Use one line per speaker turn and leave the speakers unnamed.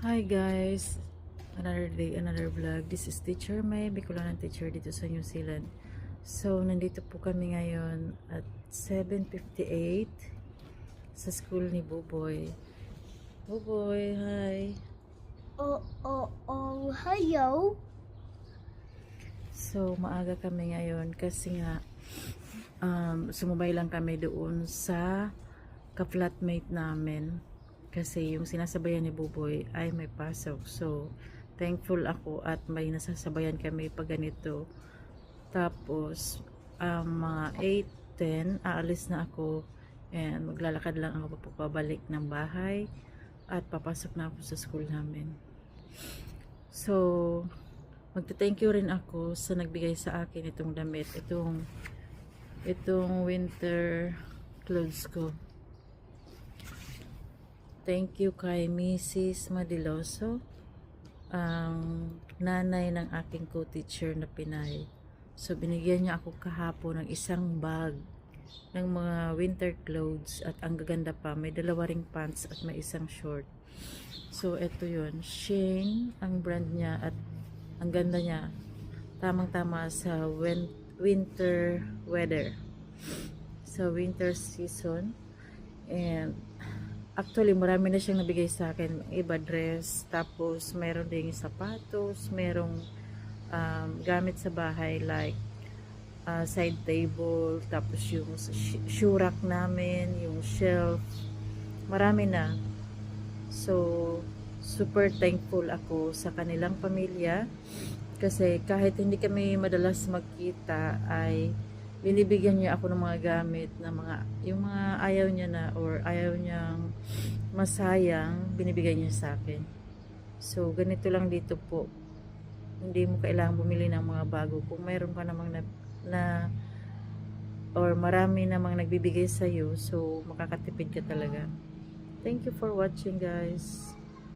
Hi guys, another day, another vlog. This is Teacher May, Bicolana teacher dito sa New Zealand. So, nandito po kami ngayon at 7:58 sa school ni Buboy. Buboy, hi!
Hello.
So, maaga kami ngayon kasi nga sumubay lang kami doon sa ka-flatmate namin. Kasi yung sinasabayan ni Buboy ay may pasok. So, thankful ako at may nasasabayan kami pag ganito. Tapos, mga 8:10 aalis na ako and maglalakad lang ako pabalik ng bahay at papasok na ako sa school namin. So, magte-thank you rin ako sa nagbigay sa akin itong damit, itong winter clothes ko. Thank you kay Mrs. Madiloso, ang nanay ng aking co-teacher na Pinay. So, binigyan niya ako kahapon ng isang bag ng mga winter clothes at ang gaganda pa, may dalawa ring pants at may isang short. So, eto yun. Shane, ang brand niya at ang ganda niya. Tamang-tama sa winter weather. Sa winter season. And actually, marami na siyang nabigay sa akin. Iba dress, tapos meron ding sapatos, merong gamit sa bahay like side table, tapos yung shoe rack namin, yung shelf, marami na. So, super thankful ako sa kanilang pamilya kasi kahit hindi kami madalas magkita ay binibigyan niya ako ng mga gamit na yung mga ayaw niya na or ayaw niyang masayang, binibigay niya sa akin. So, ganito lang dito po. Hindi mo kailangang bumili ng mga bago. Kung mayroon ka namang na or marami namang nagbibigay sa iyo, so makakatipid ka talaga. Thank you for watching, guys.